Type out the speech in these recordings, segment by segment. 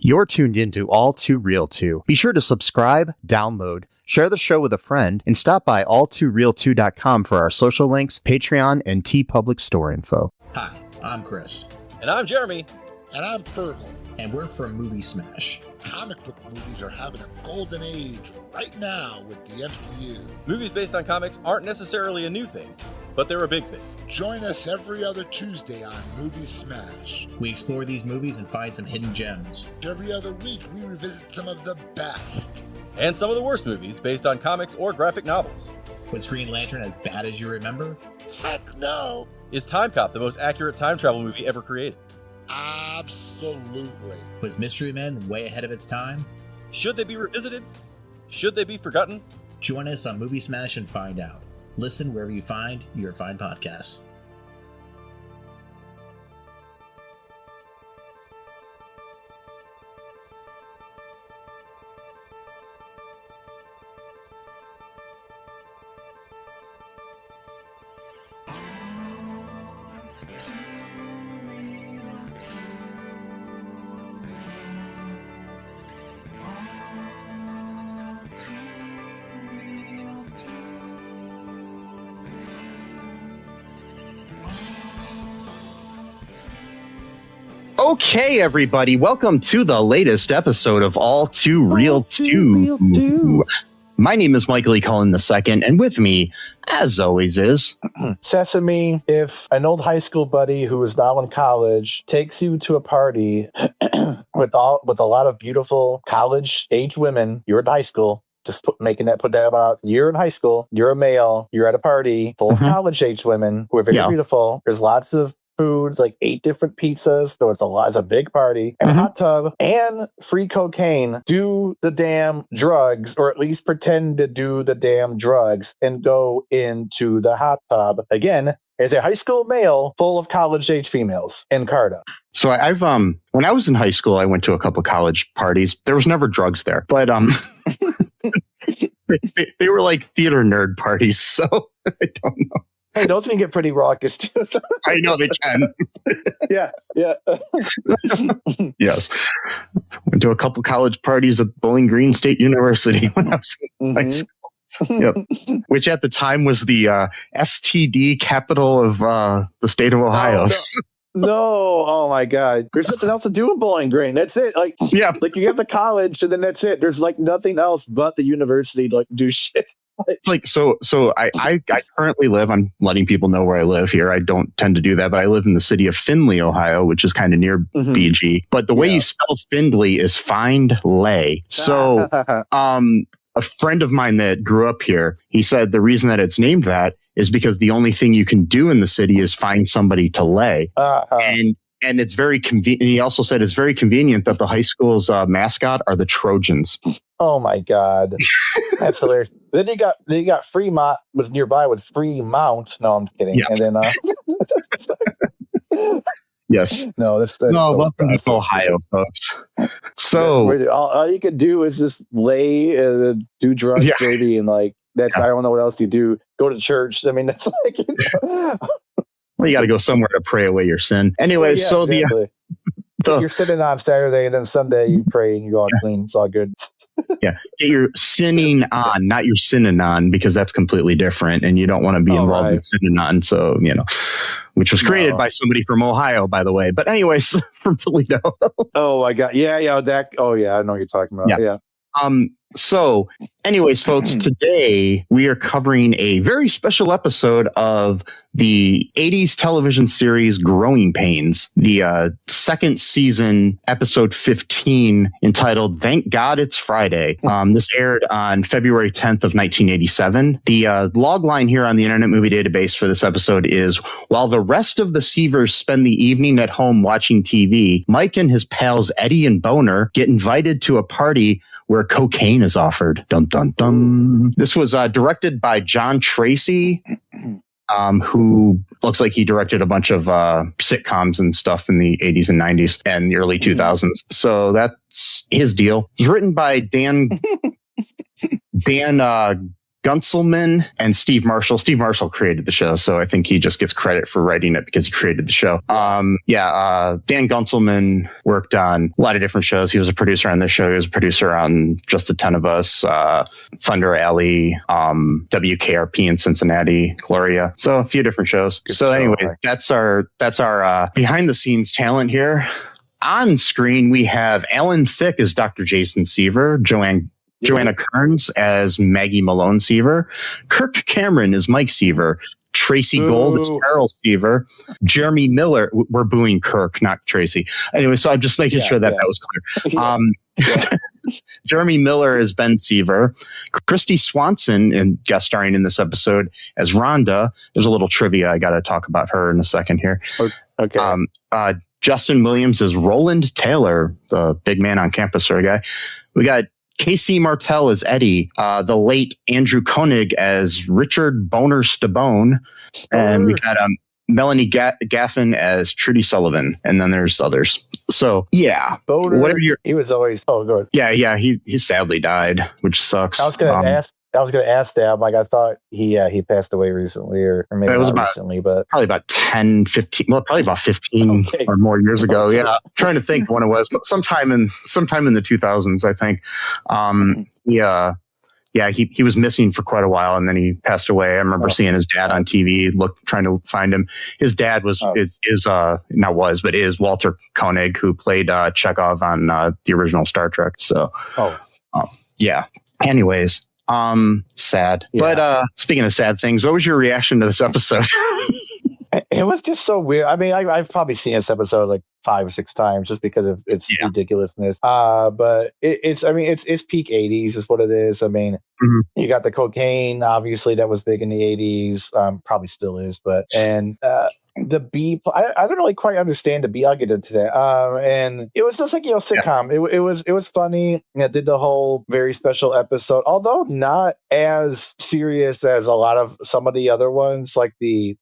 You're tuned into All Too Real 2. Be sure to subscribe, download, share the show with a friend, and stop by all2real2.com for our social links, Patreon, and TeePublic store info. Hi, I'm Chris. And I'm Jeremy. And I'm Fergal. And we're from Movie Smash. Comic book movies are having a golden age right now with the MCU. Movies based on comics aren't necessarily a new thing, but they're a big thing. Join us every other Tuesday on Movie Smash. We explore these movies and find some hidden gems. Every other week, we revisit some of the best. And some of the worst movies based on comics or graphic novels. Was Green Lantern as bad as you remember? Heck no! Is Time Cop the most accurate time travel movie ever created? Absolutely. Was Mystery Men way ahead of its time? Should they be revisited? Should they be forgotten? Join us on Movie Smash and find out. Listen wherever you find your fine podcasts. Okay, everybody, welcome to the latest episode of All Too Real 2. My name is Michael E. Cullen II, and with me, as always, is... Sesame, if an old high school buddy who is now in college takes you to a party with a lot of beautiful college-age women, you're in high school, just put that about, you're in high school, you're a male, you're at a party full of college-age women who are very beautiful. There's lots of foods, like 8 different pizzas. So it's a big party, and a hot tub, and free cocaine. Do the damn drugs, or at least pretend to do the damn drugs, and go into the hot tub again as a high school male full of college-age females in Carta. So I've when I was in high school, I went to a couple college parties. There was never drugs there, but they were like theater nerd parties. So I don't know. Hey, those can get pretty raucous too. I know they can. Yeah. Yes. Went to a couple college parties at Bowling Green State University when I was in high school. Yep. Which at the time was the STD capital of the state of Ohio. No, oh my God. There's nothing else to do in Bowling Green. That's it. Like you have the college and then that's it. There's like nothing else but the university to do shit. It's like, so I currently live, I'm letting people know where I live here. I don't tend to do that, but I live in the city of Findlay, Ohio, which is kind of near BG. But the way you spell Findlay is find lay. So a friend of mine that grew up here, he said the reason that it's named that is because the only thing you can do in the city is find somebody to lay. And it's very convenient. He also said it's very convenient that the high school's mascot are the Trojans. Oh my God. That's hilarious. Then you got Fremont was nearby with Fremont. No, I'm kidding. Yeah. And then yes. No, that's welcome to Ohio, folks. So all you could do is just lay and do drugs, baby, and like that's I don't know what else you do. Go to church. I mean, that's like well, you got to go somewhere to pray away your sin. Anyway, so exactly. You're sitting on Saturday, and then Sunday you pray and you're all clean. It's all good. Yeah, get your sinning on, not your sinning on, because that's completely different, and you don't want to be involved in sinning on. So which was created by somebody from Ohio, by the way. But anyways, from Toledo. Oh my God, yeah, that. Oh yeah, I know what you're talking about. Yeah. So, anyways, folks, today we are covering a very special episode of the 80s television series Growing Pains, the second season, episode 15, entitled Thank God It's Friday. This aired on February 10th of 1987. The log line here on the Internet Movie Database for this episode is, while the rest of the Seavers spend the evening at home watching TV, Mike and his pals Eddie and Boner get invited to a party where cocaine is offered. Dun, dun, dun. This was directed by John Tracey, who looks like he directed a bunch of sitcoms and stuff in the 80s and 90s and the early 2000s. So that's his deal. It was written by Dan Gunselman and Steve Marshall. Steve Marshall created the show, so I think he just gets credit for writing it because he created the show. Dan Gunselman worked on a lot of different shows. He was a producer on this show. He was a producer on Just the 10 of Us, Thunder Alley, WKRP in Cincinnati, Gloria. So a few different shows. Good so show, anyways, right? that's our behind the scenes talent here. On screen, we have Alan Thicke as Dr. Jason Seaver, Joanna Kerns as Maggie Malone Seaver, Kirk Cameron as Mike Seaver, Tracey Gold as Carol Seaver, Jeremy Miller. We're booing Kirk, not Tracey. Anyway, so I'm just making sure that was clear. Jeremy Miller as Ben Seaver, Kristy Swanson, and guest starring in this episode as Rhonda. There's a little trivia. I got to talk about her in a second here. Okay. Justin Williams as Roland Taylor, the big man on campus sort of guy. We got Casey Martel as Eddie, the late Andrew Koenig as Richard Boner Stabone, and we got Melanie Gaffin as Trudy Sullivan, and then there's others. So yeah, Boner, whatever he was always good. Yeah, he sadly died, which sucks. I was gonna ask that. Like, I thought he passed away recently, or maybe not recently, but probably about 10, 15, well, probably about 15 or more years ago. Yeah, trying to think when it was. Sometime in the 2000s, I think. He was missing for quite a while, and then he passed away. I remember seeing his dad on TV, trying to find him. His dad is Walter Koenig, who played Chekhov on the original Star Trek. So, yeah. Anyways. Sad. Yeah. But speaking of sad things, what was your reaction to this episode? It was just so weird. I mean, I've probably seen this episode like 5 or 6 times just because of its ridiculousness. But it's peak 80s is what it is. I mean, you got the cocaine, obviously that was big in the 80s, probably still is, and the B, I don't really quite understand the B. I'll get into that. And it was just like, sitcom. Yeah. It was funny. It did the whole very special episode, although not as serious as a lot of some of the other ones, like the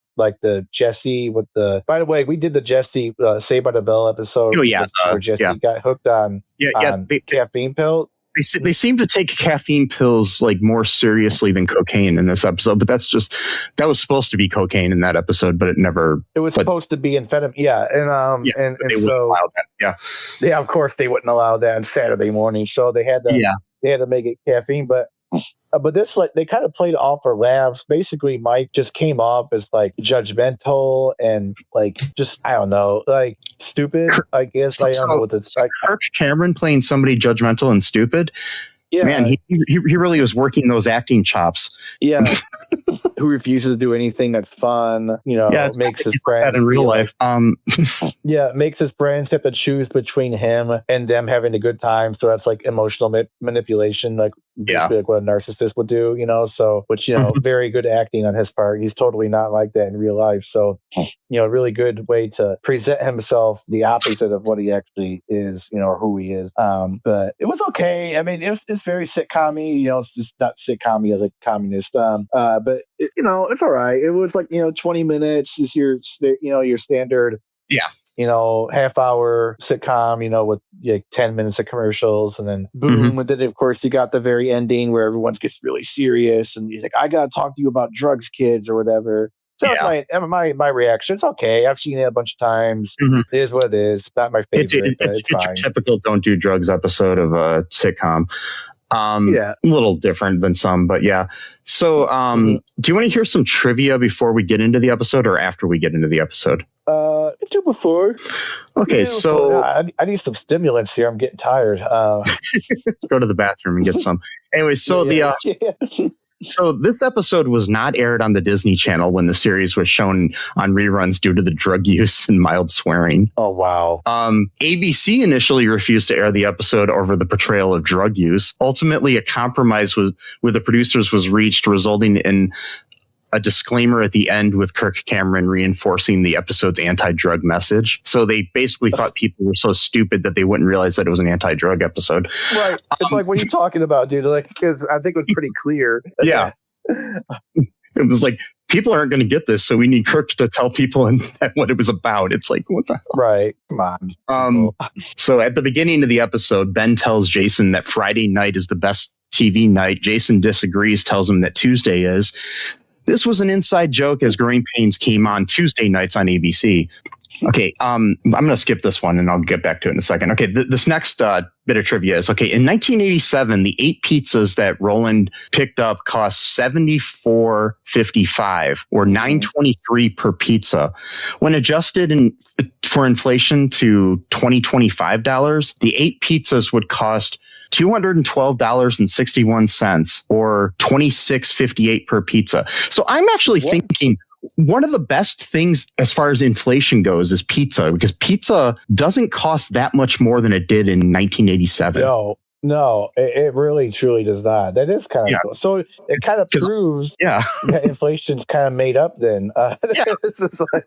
Jesse with the. By the way, we did the Jesse Saved by the Bell episode. Oh yeah, where Jesse got hooked on caffeine pill. They seem to take caffeine pills like more seriously than cocaine in this episode, but that was supposed to be cocaine in that episode, but it never. It was supposed to be amphetamine, and so allow that. Yeah. Of course they wouldn't allow that on Saturday morning, so they had to make it caffeine, but this, like, they kind of played off for laughs. Basically, Mike just came off as like judgmental and like just, I don't know, like stupid. I guess I don't know what it's like. Kirk Cameron playing somebody judgmental and stupid. Yeah, man, he really was working those acting chops. Yeah, who refuses to do anything that's fun. Makes his friends in real life. Makes his friends have to choose between him and them having a good time. So that's like emotional manipulation, like basically like what a narcissist would do. So which very good acting on his part. He's totally not like that in real life. So really good way to present himself, the opposite of what he actually is, or who he is. But it was okay. I mean, it's very sitcom-y, it's just not sitcom-y as a communist. But it's all right. It was like, 20 minutes is your standard, half-hour sitcom, with 10 minutes of commercials, and then boom. And then, of course, you got the very ending where everyone gets really serious, and he's like, I got to talk to you about drugs, kids, or whatever. So that's my reaction. It's okay. I've seen it a bunch of times. It is what it is. It's not my favorite. It's fine. Your typical don't do drugs episode of a sitcom. A little different than some, but yeah. So, do you want to hear some trivia before we get into the episode, or after we get into the episode? Do before. Okay, so I need some stimulants here. I'm getting tired. Go to the bathroom and get some. Anyway, so So this episode was not aired on the Disney Channel when the series was shown on reruns due to the drug use and mild swearing. Oh, wow. ABC initially refused to air the episode over the portrayal of drug use. Ultimately, a compromise with the producers was reached, resulting in a disclaimer at the end with Kirk Cameron reinforcing the episode's anti-drug message. So they basically thought people were so stupid that they wouldn't realize that it was an anti-drug episode. Right. It's like, what are you talking about, dude? Like, because I think it was pretty clear. Yeah. It was like, people aren't going to get this, so we need Kirk to tell people what it was about. It's like, what the hell? Right. Come on. So at the beginning of the episode, Ben tells Jason that Friday night is the best TV night. Jason disagrees, tells him that Tuesday is. This was an inside joke as Growing Pains came on Tuesday nights on ABC. Okay, I'm going to skip this one and I'll get back to it in a second. Okay, this next bit of trivia is, okay, in 1987, the 8 pizzas that Roland picked up cost $74.55 or $9.23 per pizza. When adjusted for inflation to $25, the 8 pizzas would cost $212.61 or $26.58 per pizza. So I'm actually thinking one of the best things as far as inflation goes is pizza, because pizza doesn't cost that much more than it did in 1987. No, it really truly does not. That is kind of cool. So it kind of proves that inflation's kind of made up then. It's just like,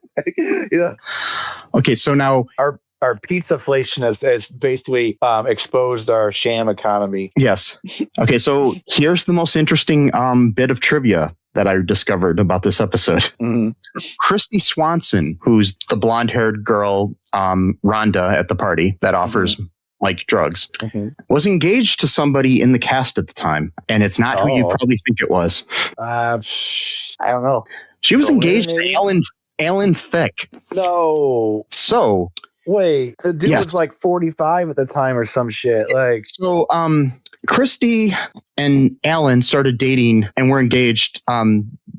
Okay, so now our pizzaflation has basically exposed our sham economy. Yes. Okay, so here's the most interesting bit of trivia that I discovered about this episode. Mm-hmm. Kristy Swanson, who's the blonde-haired girl, Rhonda at the party that offers like drugs, was engaged to somebody in the cast at the time, and it's not who you probably think it was. I don't know. She was engaged to Alan Thicke. No. So wait, the dude was like 45 at the time or some shit. Like, so, Kristy and Alan started dating and were engaged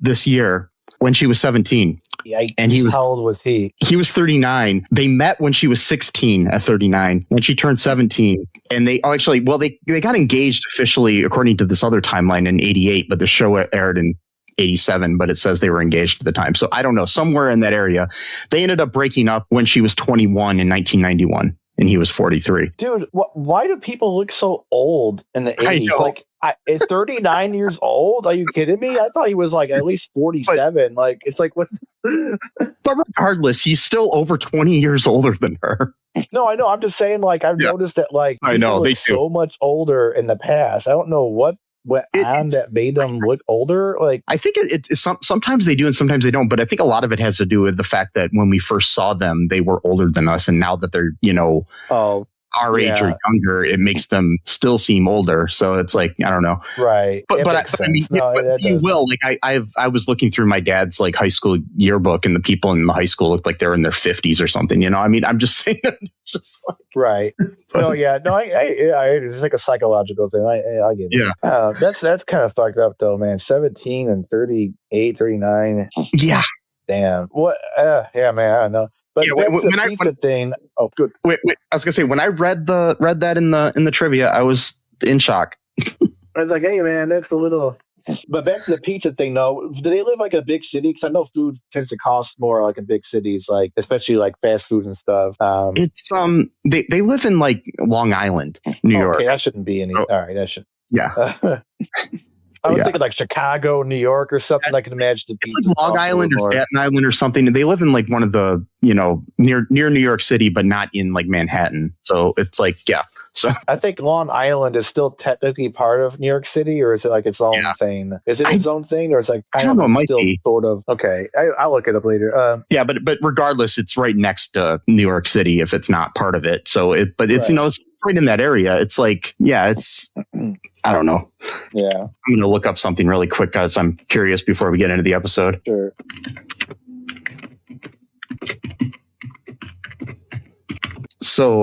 this year when she was 17. Yikes. And how old was he? He was 39. They met when she was 16 at 39, when she turned 17. And they got engaged officially, according to this other timeline, in 88, but the show aired in 87, but it says they were engaged at the time. So I don't know, somewhere in that area. They ended up breaking up when she was 21 in 1991. And he was 43. Dude, why do people look so old in the 80s? Like, at 39 years old? Are you kidding me? I thought he was like at least 47. Like, it's like, what's... But regardless, he's still over 20 years older than her. No, I know. I'm just saying, like, I've noticed that, like, I know they so much older in the past. I don't know what that made them look older. Like, I think it's sometimes they do and sometimes they don't, but I think a lot of it has to do with the fact that when we first saw them, they were older than us, and now that they're our age or younger, it makes them still seem older. So it's like, I don't know, right? But I mean, you will, like, I was looking through my dad's like high school yearbook, and the people in the high school looked like they're in their 50s or something. You know, I mean, I'm just saying, just like, right. It's like a psychological thing. I get it. Yeah. That's kind of fucked up though, man. 17 and 38, 39. Yeah. Damn. What? Yeah, man. I don't know. But when I thing. Oh, good. Wait. I was gonna say, when I read that in the trivia, I was in shock. I was like, hey, man, that's a little. But back to the pizza thing, though. Do they live like a big city? Because I know food tends to cost more, like in big cities, like especially like fast food and stuff. It's they live in like Long Island, New York. Okay, that shouldn't be any. All right, that should. Yeah. I was thinking like Chicago, New York, or something. I can imagine. It's like Long Island or Staten Island or something. And they live in like one of the, near New York City, but not in like Manhattan. So it's like, So I think Long Island is still technically part of New York City, or is it like its own thing? Is it its own thing, or it's like I don't know? It might be sort of. Okay, I'll look it up later. But regardless, it's right next to New York City if it's not part of it. So it's it's right in that area. It's like it's. I don't know. Yeah, I'm going to look up something really quick because I'm curious before we get into the episode. Sure. So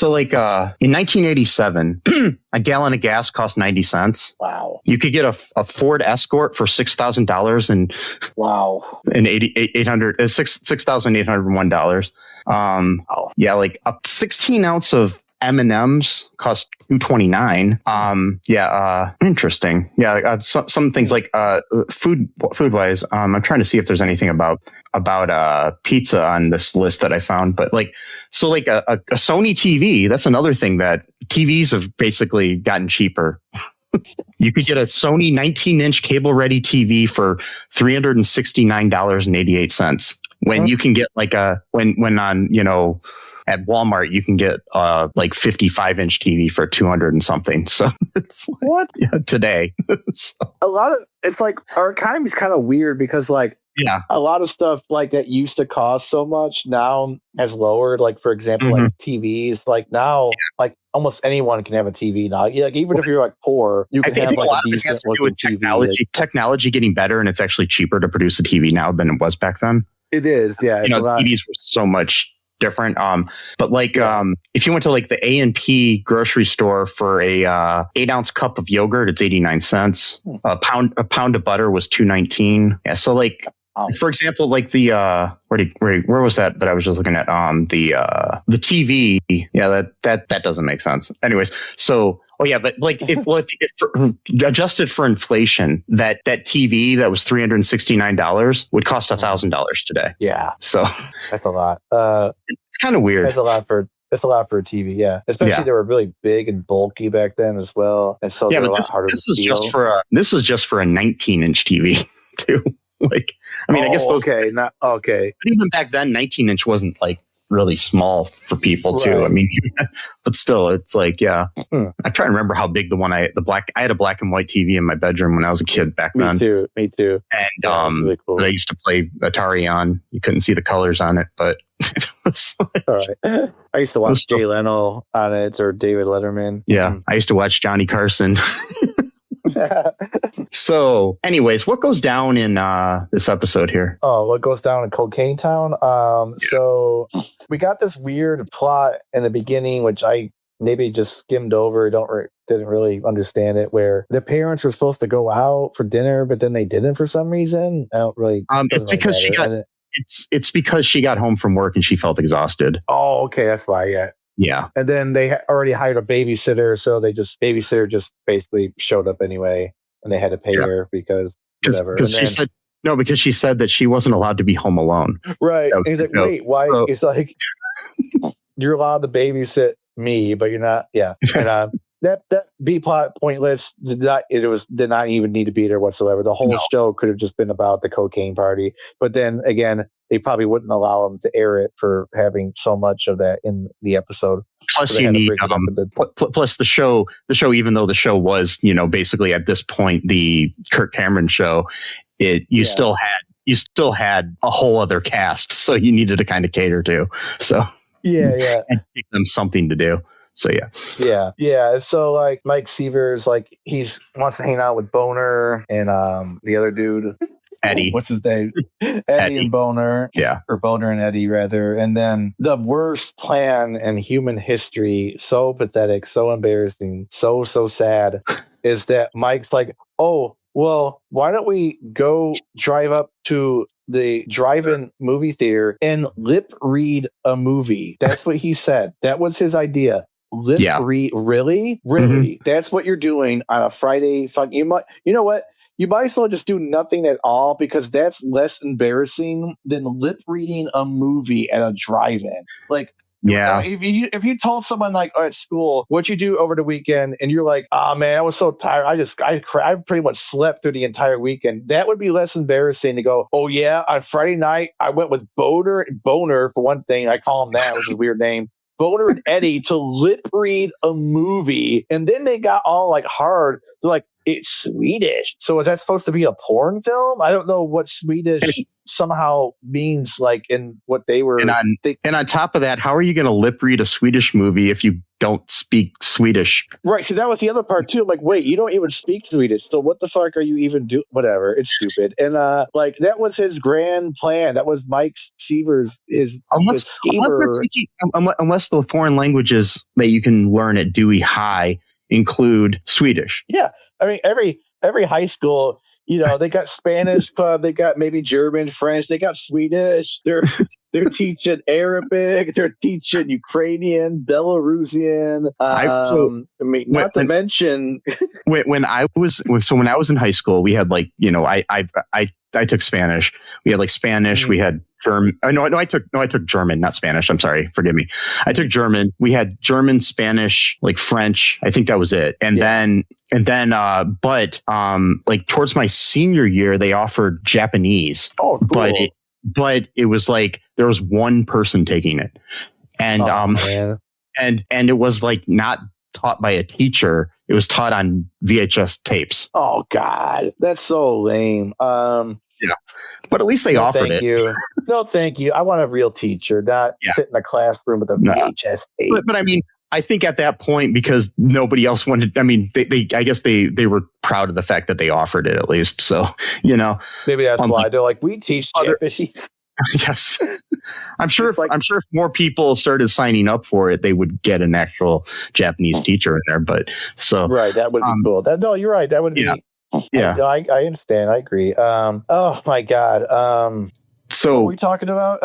like in 1987, a gallon of gas cost 90 cents. Wow. You could get a Ford Escort for $6,000 and $6,801. Yeah, like a 16 ounce of M&Ms cost $2.29. Interesting. Yeah, some things like food wise. I'm trying to see if there's anything about pizza on this list that I found, but like a Sony TV. That's another thing that TVs have basically gotten cheaper. You could get a Sony 19-inch cable-ready TV for $369.88 when you can get like when on at Walmart, you can get like 55-inch TV for 200 and something. So it's like, what? Yeah, today. So. A lot of it's like our economy is kind of weird because like Yeah. a lot of stuff like that used to cost so much now has lowered. Like, for example, like TVs. Like now, like almost anyone can have a TV now. Yeah, like even if you're like poor, you can have think like a a lot of it has decent to do with looking TV. technology. Technology getting better, and it's actually cheaper to produce a TV now than it was back then. It is, yeah. It's a lot. TVs were so much different. But like, if you went to like the A&P grocery store for a 8-ounce cup of yogurt, it's 89 cents. A pound of butter was $2.19. Yeah. So like, for example, like the where was that I was just looking at? The TV. Yeah, that doesn't make sense. Anyways, so. Oh yeah, but like if adjusted for inflation, that TV that was $369 would cost $1,000 today. Yeah, so that's a lot. It's kind of weird. That's a lot for a TV. Yeah, especially they were really big and bulky back then as well, and so they're a lot harder to steal. This is just for a 19-inch TV too. Like, I mean, I guess those. Okay, not okay. But even back then, 19-inch wasn't like really small for people too. I mean, but still, it's like, yeah. I try to remember how big I had a black and white TV in my bedroom when I was a kid back then. Me too. And really cool. I used to play Atari on. You couldn't see the colors on it, but it was like, all right. I used to watch Jay Leno on it or David Letterman. Yeah, I used to watch Johnny Carson. So, anyways, what goes down in this episode here? Oh, what goes down in Cocaine Town? So we got this weird plot in the beginning, which I maybe just skimmed over. Didn't really understand it. Where the parents were supposed to go out for dinner, but then they didn't for some reason. I don't really. It's because it's because she got home from work and she felt exhausted. Oh, okay, that's why. Yeah. Yeah. And then they already hired a babysitter, so babysitter just basically showed up anyway, and they had to pay her because whatever. Because she said that she wasn't allowed to be home alone. Right. And he's like, wait, why? It's like, you're allowed to babysit me, but you're not. Yeah. And that B plot pointless. Did not even need to be there whatsoever. The whole show could have just been about the cocaine party. But then again, they probably wouldn't allow them to air it for having so much of that in the episode. Plus, you need plus the show. Even though the show was, basically at this point the Kirk Cameron show, you still had a whole other cast, so you needed to kind of cater to. So and give them something to do. So yeah. So like Mike Seavers, like he wants to hang out with Boner and the other dude. Eddie. What's his name? Eddie and Boner. Yeah. Or Boner and Eddie, rather. And then the worst plan in human history, so pathetic, so embarrassing, so sad, is that Mike's like, oh, well, why don't we go drive up to the drive-in movie theater and lip read a movie? That's what he said. That was his idea. Read? Really? Mm-hmm. That's what you're doing on a Friday? You know what? You might as well just do nothing at all, because that's less embarrassing than lip reading a movie at a drive-in. Like, if you told someone like at school what you do over the weekend, and you're like, oh man, I was so tired, I pretty much slept through the entire weekend, that would be less embarrassing to go, oh yeah, on Friday night I went with Boner for one thing, I call him that, which is a weird name, Boner and Eddie, to lip read a movie. And then they got all like hard. They're like, it's Swedish. So is that supposed to be a porn film? I don't know what Swedish somehow means, like in what they were. And on top of that, how are you going to lip read a Swedish movie if you don't speak Swedish? Right. So that was the other part too. I'm like, wait, you don't even speak Swedish. So what the fuck are you even doing? Whatever. It's stupid. And like that was his grand plan. That was Mike Seavers, his schemer. Unless the foreign languages that you can learn at Dewey High include Swedish. Yeah. I mean, every high school, they got Spanish club, they got maybe German, French, they got Swedish. They're teaching Arabic, they're teaching Ukrainian, Belarusian. To mention when I was in high school, we had like, I took Spanish. We had like Spanish. We had German. I took German, not Spanish. I'm sorry. Forgive me. I took German. We had German, Spanish, like French. I think that was it. But like towards my senior year, they offered Japanese. Oh, cool. But it was like there was one person taking it, and and it was like not taught by a teacher. It was taught on VHS tapes. Oh God, that's so lame. But at least they offered thank it. you. No, thank you. I want a real teacher, not sit in a classroom with a VHS tape. But I mean, I think at that point, because nobody else wanted, I mean, I guess they were proud of the fact that they offered it at least. So, maybe that's why they're like, we teach Japanese. Yes. I'm sure if more people started signing up for it, they would get an actual Japanese teacher in there. But right. That would be cool. No, you're right. That would be. Yeah. I understand. I agree. Oh my God. So what are we talking about?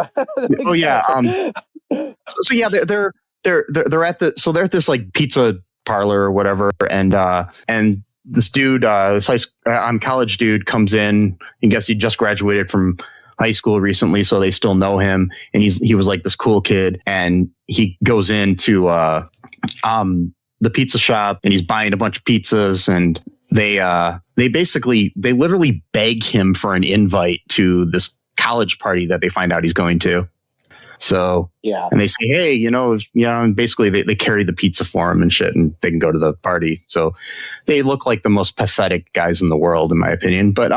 Oh yeah. So yeah, they're at they're at this like pizza parlor or whatever, and this dude, this college dude comes in. I guess he just graduated from high school recently, so they still know him, and he was like this cool kid, and he goes into the pizza shop, and he's buying a bunch of pizzas, and they literally beg him for an invite to this college party that they find out he's going to. So and they say, hey, and basically they carry the pizza for him and shit, and they can go to the party. So they look like the most pathetic guys in the world, in my opinion. But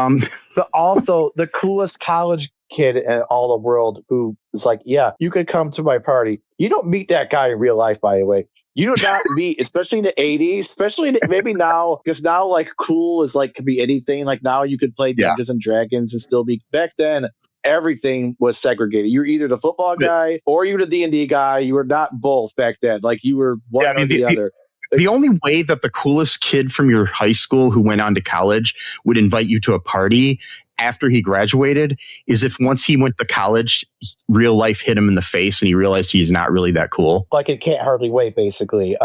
also the coolest college kid in all the world, who is like, yeah, you could come to my party. You don't meet that guy in real life, by the way. You do not meet, especially in the 80s, especially maybe now, because now like cool is like could be anything. Like now you could play Dungeons and Dragons and still be. Back then, everything was segregated. You were either the football guy or you were the D&D guy. You were not both back then. Like you were one or the other. The only way that the coolest kid from your high school who went on to college would invite you to a party after he graduated is if once he went to college, real life hit him in the face and he realized he's not really that cool. Like it Can't Hardly Wait, basically.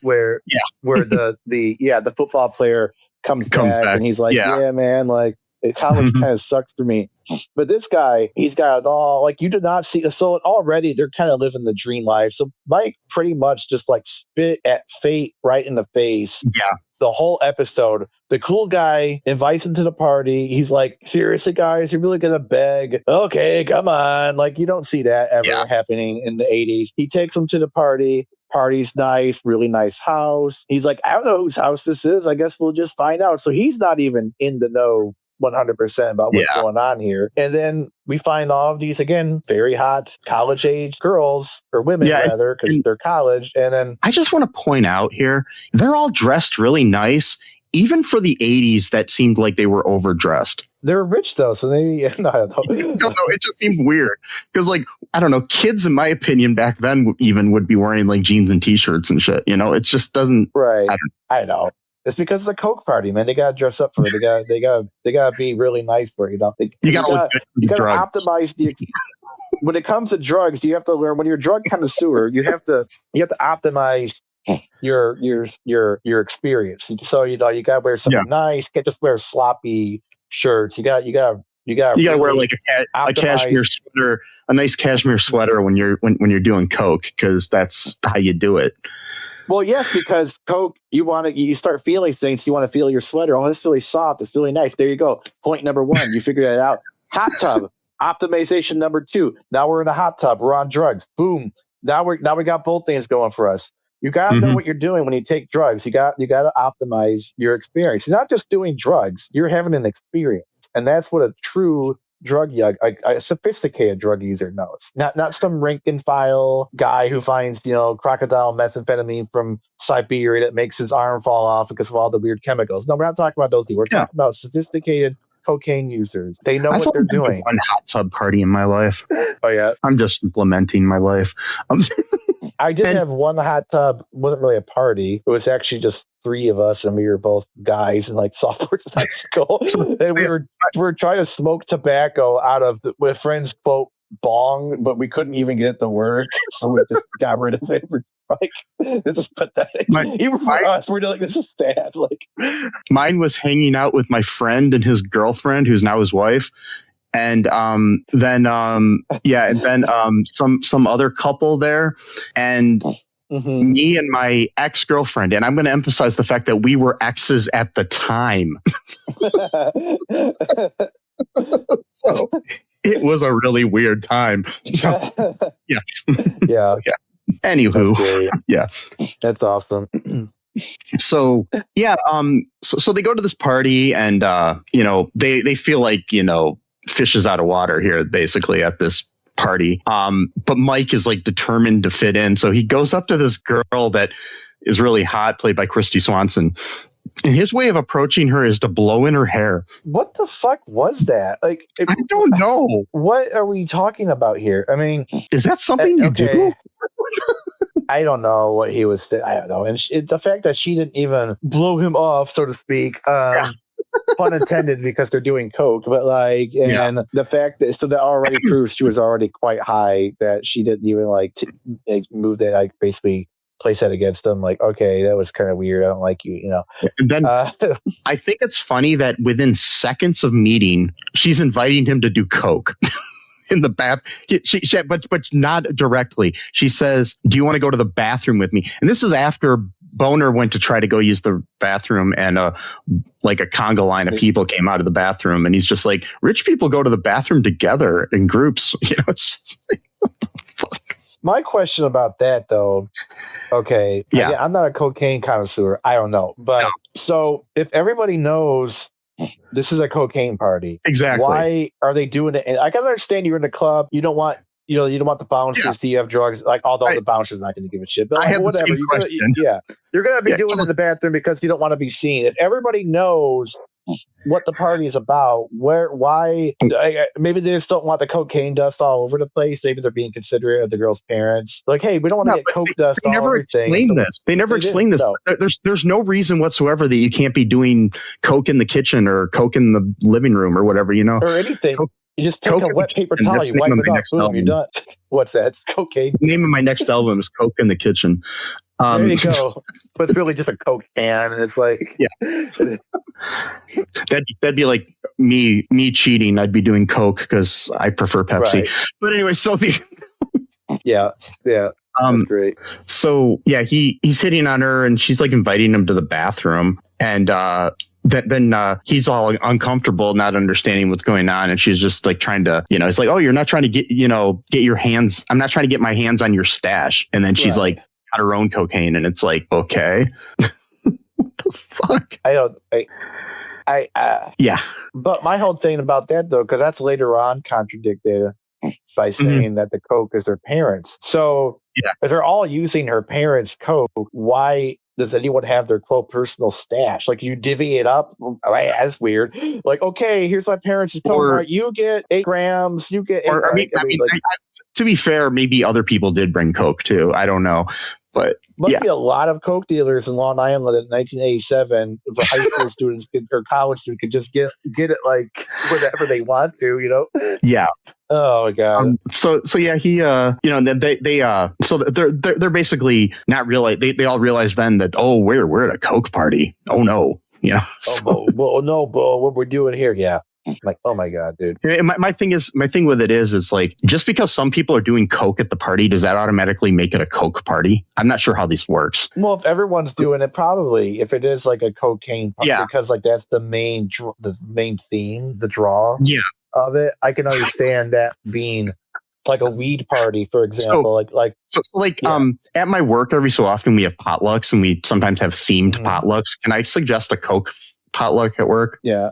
Where the football player comes back and he's like, yeah man, like college kind of sucks for me. But this guy, he's got it all. Like you did not see. So already they're kind of living the dream life. So Mike pretty much just like spit at fate right in the face. Yeah. The whole episode, the cool guy invites him to the party. He's like, seriously, guys, you're really going to beg? Okay, come on. Like you don't see that ever happening in the 80s. He takes him to the party. Party's nice, really nice house. He's like, I don't know whose house this is. I guess we'll just find out. So he's not even in the know 100% about what's going on here. And then we find all of these, again, very hot college age girls, or women rather, because they're college. And then I just want to point out here, they're all dressed really nice. Even for the 80s, that seemed like they were overdressed. They're rich though, so maybe I don't know. I don't know. It just seemed weird because, like, I don't know, kids, in my opinion, back then even would be wearing like jeans and t-shirts and shit. It just doesn't. Right. I know. It's because it's a Coke party, man. They gotta dress up for it. They gotta be really nice for it. You gotta optimize the. When it comes to drugs, you have to learn. When you're a drug connoisseur, you have to optimize your experience. So you gotta wear something nice. You can't just wear sloppy shirts. You got really wear like a cashmere sweater, a nice cashmere sweater when you're doing Coke, because that's how you do it. Well, yes, because Coke, you start feeling things. You want to feel your sweater. Oh, it's really soft. It's really nice. There you go. Point number 1. You figured that out. Hot tub optimization number 2. Now we're in a hot tub. We're on drugs. Boom. Now we got both things going for us. You got to know what you're doing when you take drugs. You got to optimize your experience. You're not just doing drugs. You're having an experience, and that's what a true a sophisticated drug user knows. Not some rank and file guy who finds crocodile methamphetamine from Siberia that makes his arm fall off because of all the weird chemicals. No, we're not talking about those people. We're talking about sophisticated cocaine users. They know what they're doing. One hot tub party in my life. Oh yeah, I'm just implementing my life. I did have one hot tub. It wasn't really a we was actually just 3 of us, and we were both guys in like sophomores in high school. And we were trying to smoke tobacco out of with friends' quote bong, but we couldn't even get it to work, so we just got rid of it. We're like, this is pathetic. Even for us, we're like, this is sad. Like, mine was hanging out with my friend and his girlfriend, who's now his wife. And then some other couple there, and me and my ex-girlfriend. And I'm going to emphasize the fact that we were exes at the time. So it was a really weird time. So, yeah. Anywho, that's awesome. So so they go to this party, and they feel like fishes out of water here, basically, at this party. But Mike is like determined to fit in. So he goes up to this girl that is really hot, played by Kristy Swanson. And his way of approaching her is to blow in her hair. What the fuck was that? Like, I don't know. What are we talking about here? I mean, is that something you do? I don't know what he was. I don't know. And the fact that she didn't even blow him off, so to speak, pun intended, because they're doing coke. But like, and the fact that that already proves she was already quite high, that she didn't even move that, like, basically place that against him. Like, okay, that was kind of weird. I don't like you, And then I think it's funny that within seconds of meeting, she's inviting him to do coke in the bath. But not directly. She says, "Do you want to go to the bathroom with me?" And this is after Boner went to try to go use the bathroom, and like a conga line of people came out of the bathroom, and he's just like, "Rich people go to the bathroom together in groups." It's just like, what the fuck? My question about that, though, okay, again, I'm not a cocaine connoisseur. I don't know. But so if everybody knows this is a cocaine party, exactly, why are they doing it? And I can understand you're in the club. You don't want, you don't want the bouncers to have drugs. Like, although the bouncer's not going to give a shit. But like, whatever. You're going to be doing it in the bathroom because you don't want to be seen. If everybody knows what the party is about, why maybe they just don't want the cocaine dust all over the place. Maybe they're being considerate of the girl's parents. Like, hey, we don't want to get coke dust all over everything. They never explain this. There's no reason whatsoever that you can't be doing coke in the kitchen or coke in the living room or whatever, or anything. You just take a wet paper towel, you wipe it off, boom, you're done. What's that? It's cocaine. The name of my next album is Coke in the Kitchen. There you go. But it's really just a Coke can, and it's like, that'd be like me cheating. I'd be doing Coke because I prefer Pepsi. Right. But anyway, so that's great. So he's hitting on her, and she's like inviting him to the bathroom, and then he's all uncomfortable, not understanding what's going on, and she's just like trying to, it's like, oh, you're not trying to get your hands. I'm not trying to get my hands on your stash, and then she's like, her own cocaine, and it's like, okay. What the fuck? But my whole thing about that, though, because that's later on contradicted by saying that the coke is their parents. So if they're all using her parents' coke, why does anyone have their quote personal stash? Like, you divvy it up, right? That's weird. Like, okay, here's my parents' coke. Right, you get 8 grams. You get 8 grams. To be fair, maybe other people did bring coke too. I don't know. But must be a lot of coke dealers in Long Island in 1987. For high school students or college students could just get it like whatever they want to, Yeah. Oh my god. So he so they're basically not realize they all realize then that, oh, we're at a coke party. Oh no. No, Bo, what we're doing here. Yeah. Like, oh my god, dude. My thing with it is like, just because some people are doing coke at the party, does that automatically make it a coke party? I'm not sure how this works. Well, if everyone's doing it, probably. If it is like a cocaine party, because like that's the main theme, the draw of it. I can understand that being like a weed party, for example. At my work, every so often we have potlucks, and we sometimes have themed potlucks. Can I suggest a coke potluck at work? Yeah.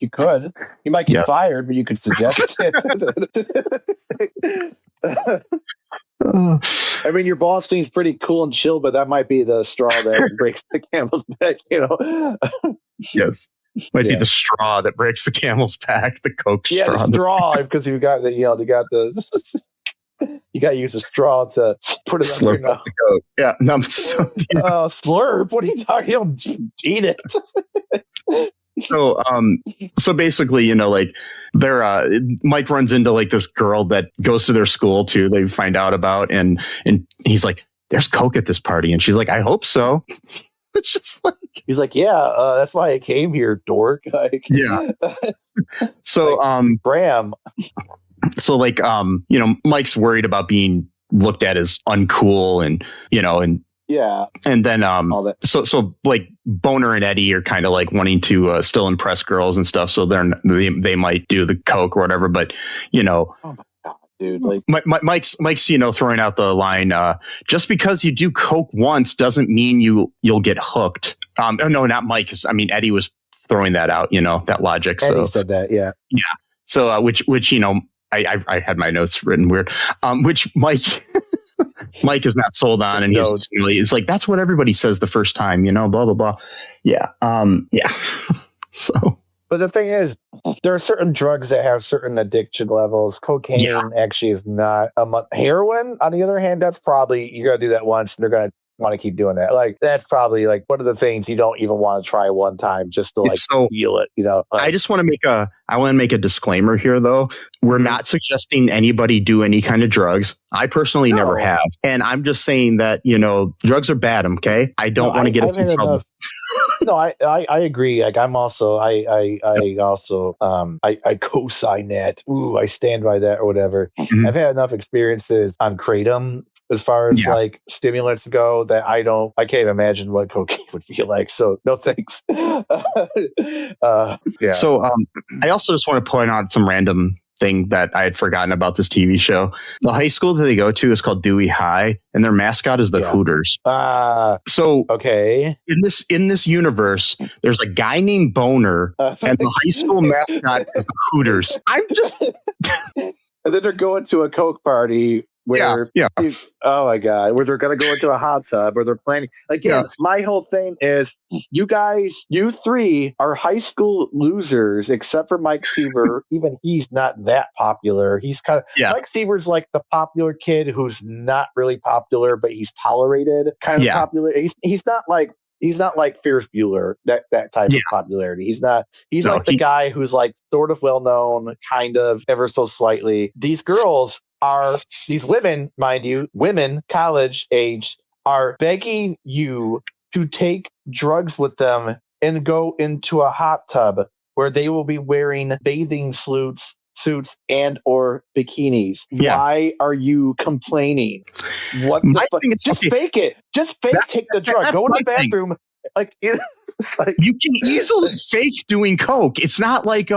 You could. You might get fired, but you could suggest it. I mean, your boss seems pretty cool and chill, but that might be the straw that breaks the camel's back, Yes. Might be the straw that breaks the camel's back, the coke straw. Yeah, the straw, because you got the, you got to use a straw to put it under your mouth. Yeah. No, slurp? What are you talking about? You don't eat it. So basically, Mike runs into like this girl that goes to their school too. They find out about, and he's like, "There's coke at this party," and she's like, "I hope so." It's just like, he's like, "Yeah, that's why I came here, dork." Like, yeah. So, Bram. So Mike's worried about being looked at as uncool, and yeah. And then so like Boner and Eddie are kind of like wanting to still impress girls and stuff, so they might do the coke or whatever, but oh my god, dude, like Mike's throwing out the line, just because you do coke once doesn't mean you'll get hooked. No, not Mike. I mean, Eddie was throwing that out, that logic. And so he said that, yeah. Yeah. So, which, I had my notes written weird, which Mike is not sold on. And he's like, that's what everybody says the first time, blah, blah, blah. Yeah. Yeah. So. But the thing is, there are certain drugs that have certain addiction levels. Cocaine actually is not. Heroin, on the other hand, that's probably, you got to do that once and they're going to want to keep doing that. Like, that's probably like one of the things you don't even want to try one time just to feel it, Like, I just want to make a disclaimer here, though. We're not suggesting anybody do any kind of drugs. I personally never have. And I'm just saying that, drugs are bad. Okay. I don't want to get us in trouble. No, I agree. Like, I'm also, I co-sign that. Ooh, I stand by that or whatever. Mm-hmm. I've had enough experiences on Kratom as far as like stimulants go that I can't imagine what cocaine would feel like. So no thanks. Yeah. So I also just want to point out some random thing that I had forgotten about this TV show. The high school that they go to is called Dewey High, and their mascot is the Hooters. So okay, in this universe, there's a guy named Boner, and the high school mascot is the Hooters. I'm just. And then they're going to a Coke party. Oh my God, where they're going to go into a hot tub where they're planning. Again, my whole thing is you three are high school losers, except for Mike Seaver. Even he's not that popular. He's kind of, Mike Seaver's like the popular kid who's not really popular, but he's tolerated kind of popular. He's not like Ferris Bueller, that type of popularity. He's like the guy who's like sort of well known, kind of ever so slightly. These girls are these women, mind you, college age, are begging you to take drugs with them and go into a hot tub where they will be wearing bathing suits and or bikinis. Why are you complaining? What the fuck? Just fake it. Just take the drug. Go in the bathroom. Like, it's like you can easily fake doing coke. It's not like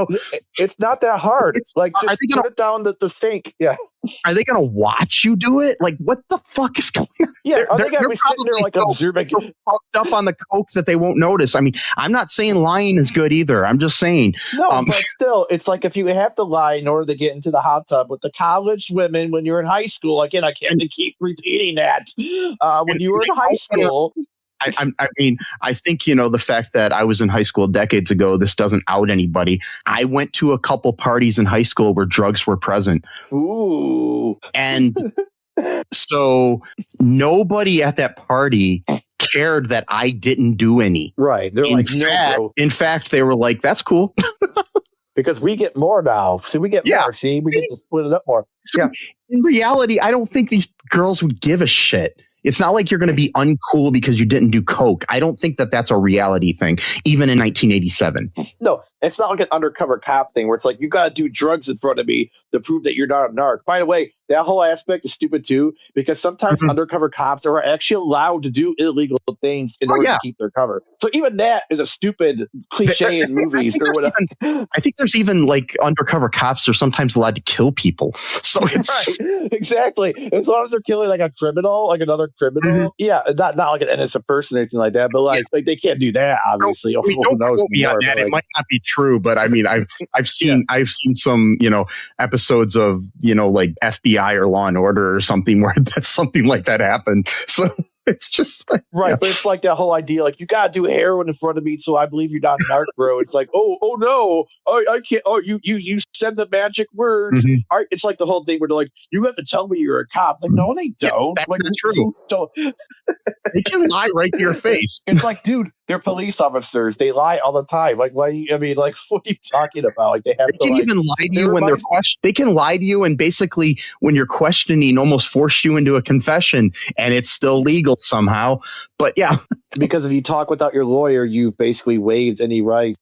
it's not that hard. It's like just put it down the sink. Yeah. Are they gonna watch you do it? Like, what the fuck is going on? Yeah, they're gonna be sitting there like observing, so fucked up on the coke that they won't notice. I mean, I'm not saying lying is good either. I'm just saying. No, but still, it's like if you have to lie in order to get into the hot tub with the college women when you're in high school. Again, I can't keep repeating that. When you were in high school. I think, the fact that I was in high school decades ago, this doesn't out anybody. I went to a couple parties in high school where drugs were present. Ooh. And so nobody at that party cared that I didn't do any. Right. They're in fact, they were like, that's cool. Because we get more now. See, we get more. See, we get to split it up more. So in reality, I don't think these girls would give a shit. It's not like you're going to be uncool because you didn't do coke. I don't think that that's a reality thing, even in 1987. No, it's not like an undercover cop thing where it's like, you got to do drugs in front of me to prove that you're not a narc. By the way, that whole aspect is stupid too, because sometimes undercover cops are actually allowed to do illegal things in order to keep their cover. So even that is a stupid cliche in movies or whatever. I think there's even like undercover cops are sometimes allowed to kill people. So it's exactly. As long as they're killing like a criminal, like another criminal. Yeah, not like an innocent person or anything like that, but like they can't do that, obviously. Don't quote me on that. It might not be true, but I mean, I've seen some episodes of like FBI or Law and Order or something where something like that happened. So it's just like, but it's like that whole idea, like, you gotta do heroin in front of me, so I believe you're not a narc, bro. It's like, oh no, I can't. Oh, you said the magic words. It's like the whole thing where they're like, you have to tell me you're a cop. Like, no, they don't. That's like, not true. They can lie right to your face. It's like, dude, they're police officers. They lie all the time. Like, why? I mean, like, what are you talking about? Like, they can even lie to you when they're questioned. They can lie to you, and basically, when you're questioning, almost force you into a confession, and it's still legal somehow. But because if you talk without your lawyer, you've basically waived any right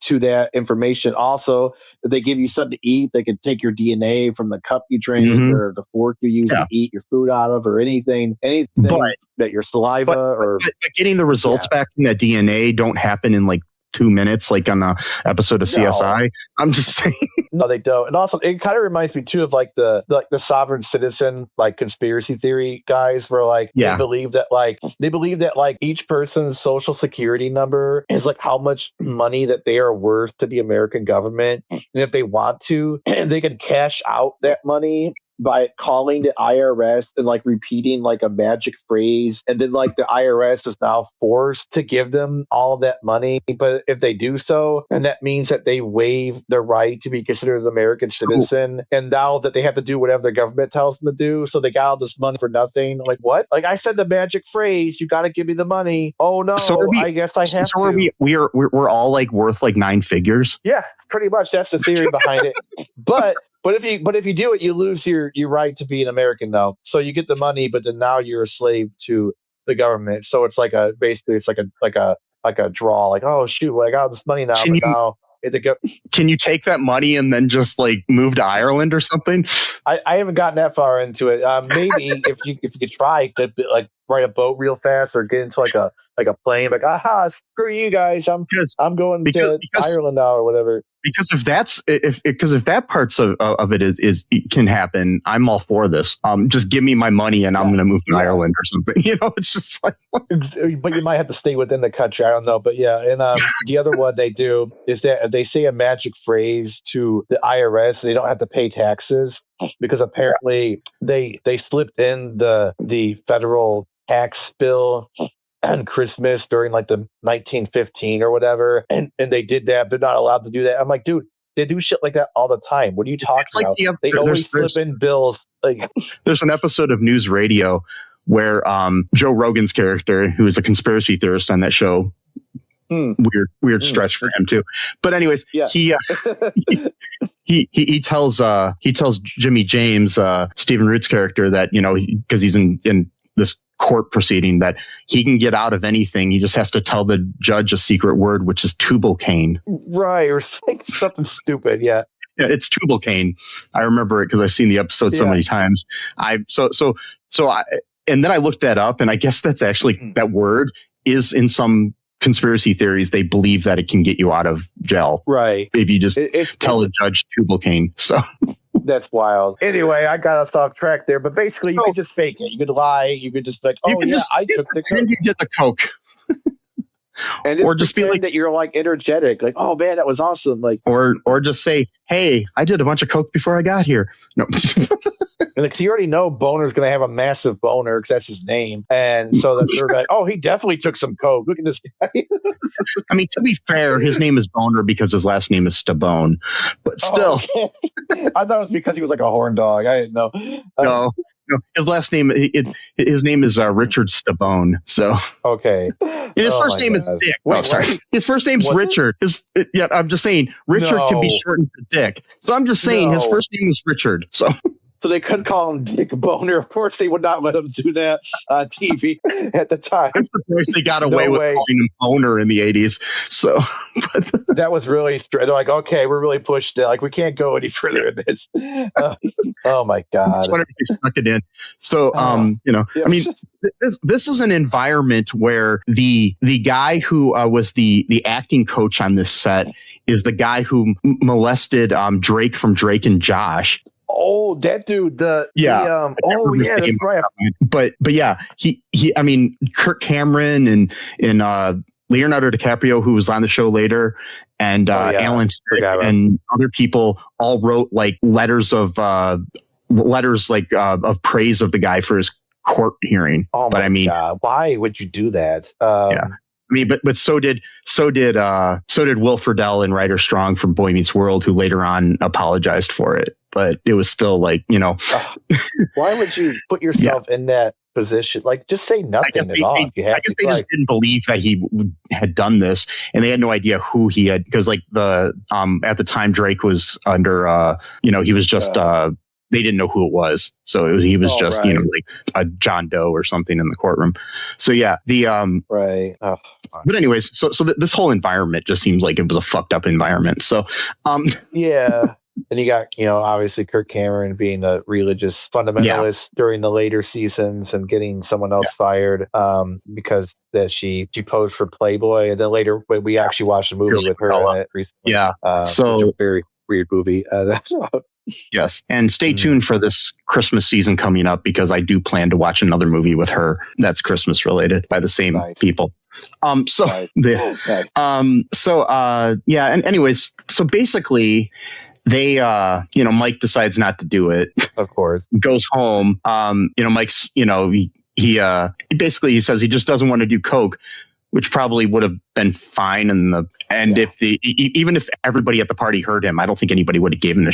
to that information. Also, if they give you something to eat, they can take your DNA from the cup you drink or the fork you use to eat your food out of, or anything that your saliva but getting the results back from that DNA don't happen in like 2 minutes, like on a episode of CSI. I'm just saying. No, they don't. And also, it kind of reminds me too of like the sovereign citizen like conspiracy theory guys, where like they believe that each person's social security number is like how much money that they are worth to the American government, and if they want to, they can cash out that money by calling the IRS and like repeating like a magic phrase, and then like the IRS is now forced to give them all of that money. But if they do so, and that means that they waive their right to be considered an American citizen, and now that they have to do whatever the government tells them to do, so they got all this money for nothing. Like, what? Like, I said the magic phrase, you got to give me the money. Oh no, I guess I have to. We're all like worth like 9 figures. Yeah, pretty much. That's the theory behind it. But if you do it, you lose your right to be an American now. So you get the money, but then now you're a slave to the government. So it's like basically a draw. Like, oh shoot, well, I got this money now, Can you take that money and then just like move to Ireland or something? I haven't gotten that far into it. Maybe if you could try, could like ride a boat real fast or get into like a plane. Like, aha, screw you guys! I'm going to Ireland now or whatever. Because if that parts of it is can happen, I'm all for this. Just give me my money and I'm going to move to Ireland or something. You know, it's just like. But you might have to stay within the country. I don't know, but yeah. And the other one they do is that they say a magic phrase to the IRS. They don't have to pay taxes because apparently they slipped in the federal tax bill on Christmas during like the 1915 or whatever, and they did that. They're not allowed to do that. I'm like, dude, they do shit like that all the time. What are you talking about? They always slip in bills. Like, there's an episode of News Radio where Joe Rogan's character, who is a conspiracy theorist on that show, weird stretch for him too. But anyways, he tells Jimmy James, Stephen Root's character, that because he's in this court proceeding, that he can get out of anything. He just has to tell the judge a secret word, which is tubal cain. Right, or like something stupid. Yeah, it's tubal cain. I remember it because I've seen the episode so many times. And then I looked that up, and I guess that's actually that word is in some conspiracy theories. They believe that it can get you out of jail. Right. If you just tell the judge tubal cain. So. That's wild. Anyway, I got us off track there, but basically you could just fake it. You could lie. You could just like, I took the coke. And you get the coke. And or just be like that you're like energetic, like, oh man, that was awesome. Like, or just say, hey, I did a bunch of coke before I got here. No. And because you already know Boner's going to have a massive boner because that's his name. And so that they're like, oh, he definitely took some coke. Look at this guy. I mean, to be fair, his name is Boner because his last name is Stabone. But still. Oh, okay. I thought it was because he was like a horn dog. I didn't know. No. His last name, his name is Richard Stabone. So okay, and his first name is Dick. Wait, sorry, his first name's Richard. I'm just saying Richard can be shortened to Dick. So I'm just saying his first name is Richard. So they could call him Dick Boner. Of course, they would not let him do that on TV at the time. I'm surprised they got away with calling him Boner in the 80s. So that was really straight. They're like, okay, we're really pushed it. Like, we can't go any further in this. Oh my God. I just wanted to suck it in. So, I mean, this is an environment where the guy who was the acting coach on this set is the guy who molested Drake from Drake and Josh. Oh, that dude. That's right. But yeah, he I mean, Kirk Cameron and Leonardo DiCaprio, who was on the show later, and Alan Thicke and other people all wrote like letters of praise of the guy for his court hearing. Oh, but I mean, God. Why would you do that? I mean, but so did Will Friedle and Ryder Strong from Boy Meets World, who later on apologized for it. But it was still like, why would you put yourself in that position? Like, just say nothing at all. I guess they just didn't believe that he had done this, and they had no idea who he had, because like at the time Drake was under he was just they didn't know who it was, so he was just right. Like a John Doe or something in the courtroom. So yeah, right. Oh. But anyways, so this whole environment just seems like it was a fucked up environment. So yeah. And you got, obviously Kirk Cameron being a religious fundamentalist during the later seasons and getting someone else fired because that she posed for Playboy. And then later we actually watched a movie with her in it recently. Yeah. Which is a very weird movie. Yes. And stay tuned for this Christmas season coming up, because I do plan to watch another movie with her that's Christmas related by the same people. And anyways, so basically they, Mike decides not to do it. Of course. Goes home. Mike's, he basically, he says he just doesn't want to do coke, which probably would have been fine if even if everybody at the party heard him, I don't think anybody would have given a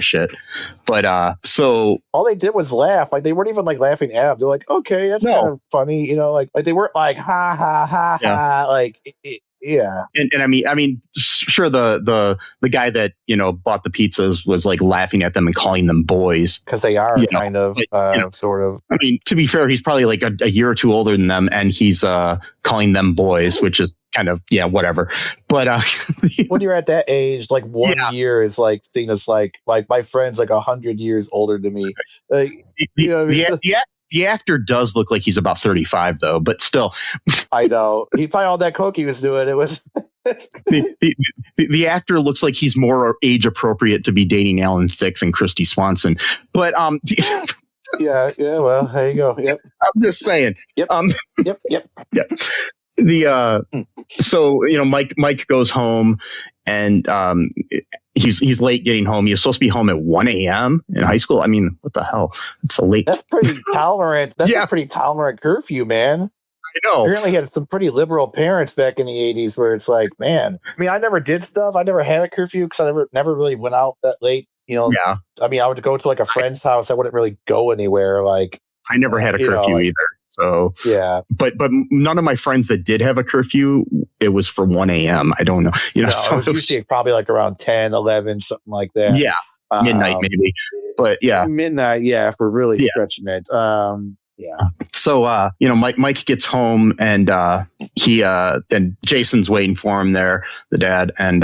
shit. But so all they did was laugh. Like they weren't even like laughing at him. They're like, okay, that's kind of funny, like they weren't like ha ha ha ha. Like yeah. And I mean, sure, the guy that bought the pizzas was like laughing at them and calling them boys, because they are kind of sort of. I mean, to be fair, he's probably like a year or two older than them, and he's calling them boys, which is kind of whatever. But when you're at that age, like 1 year is like seen as like my friend's like 100 years older than me. Like the actor does look like he's about 35, though, but still. I know. He probably all that coke he was doing. It was. the actor looks like he's more age appropriate to be dating Alan Thicke than Kristy Swanson. But yeah. Well, there you go. Yep. I'm just saying. Yep. Yep. So Mike goes home, and he's late getting home. He was supposed to be home at 1 a.m. in high school. I mean, what the hell? It's a late. That's pretty tolerant. That's a pretty tolerant curfew, man. I know. Apparently, he had some pretty liberal parents back in the 80s, where it's like, man. I mean, I never did stuff. I never had a curfew because I never really went out that late. Yeah. I mean, I would go to like a friend's house. I wouldn't really go anywhere. Like, I never had a curfew either. So yeah, but none of my friends that did have a curfew, it was for 1 a.m. I don't know. So it was usually probably like around 10, 11, something like that. Yeah, midnight maybe. But midnight. Yeah, if we're really stretching it. Yeah. So Mike gets home, and then Jason's waiting for him there, the dad, and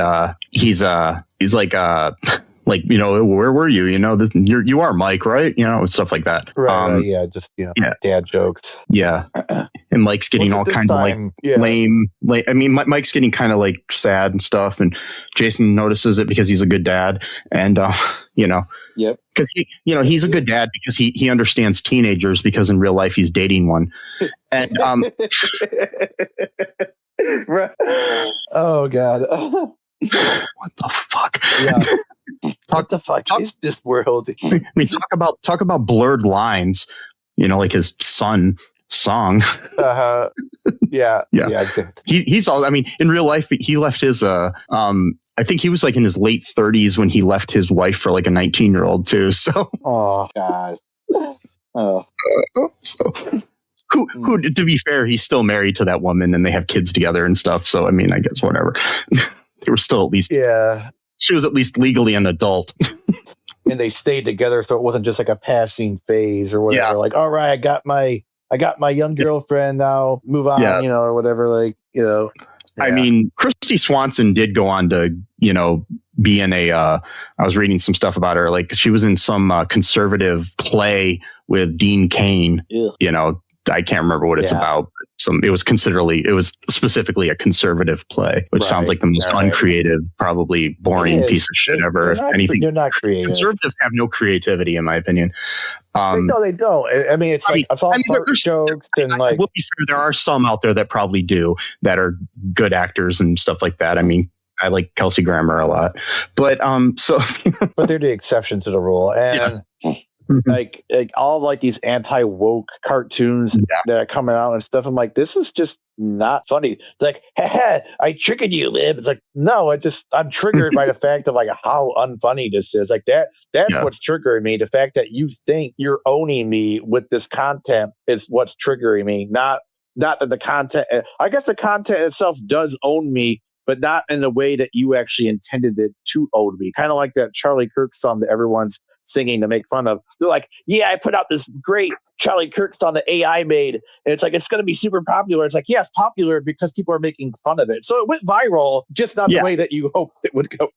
he's like where were you? You are Mike, right? Stuff like that. Right. Dad jokes. Yeah. And Mike's getting all kind of like lame. I mean, Mike's getting kind of like sad and stuff, and Jason notices it because he's a good dad, and Yep. Because he's a good dad because he understands teenagers, because in real life he's dating one, and Oh God. What the fuck? Yeah. What the fuck is this world? I mean, talk about blurred lines. Like his son song. Yeah. He's all. I mean, in real life, he left his. I think he was like in his late 30s when he left his wife for like a 19-year-old too. So. Oh God. Oh. Who? To be fair, he's still married to that woman, and they have kids together and stuff. So I mean, I guess whatever. They were still at least. Yeah. She was at least legally an adult. And they stayed together, so it wasn't just like a passing phase or whatever. Yeah. Like, all right, I got my young girlfriend now. Move on, or whatever. Like, Yeah. I mean, Kristy Swanson did go on to, be in I was reading some stuff about her. Like, she was in some conservative play with Dean Cain. Yeah. I can't remember what it's about. It was specifically a conservative play, which sounds like the most uncreative, probably boring piece of shit ever. If anything, they're not creative. Conservatives have no creativity, in my opinion. No, they don't. I mean, it's all jokes and like. We'll be fair, there are some out there that probably do, that are good actors and stuff like that. I mean, I like Kelsey Grammer a lot, but but they're the exception to the rule, and. Yes. like all like these anti-woke cartoons that are coming out and stuff. I'm like, this is just not funny. It's like, haha, I triggered you, Lib. It's like, no, I'm triggered by the fact of like how unfunny this is. Like that's what's triggering me. The fact that you think you're owning me with this content is what's triggering me. Not that the content. I guess the content itself does own me but not in the way that you actually intended it to old be. Kind of like that Charlie Kirk song that everyone's singing to make fun of. They're like, yeah, I put out this great Charlie Kirk song that AI made. And it's like, it's going to be super popular. It's like, yeah, it's popular because people are making fun of it. So it went viral, just not the way that you hoped it would go.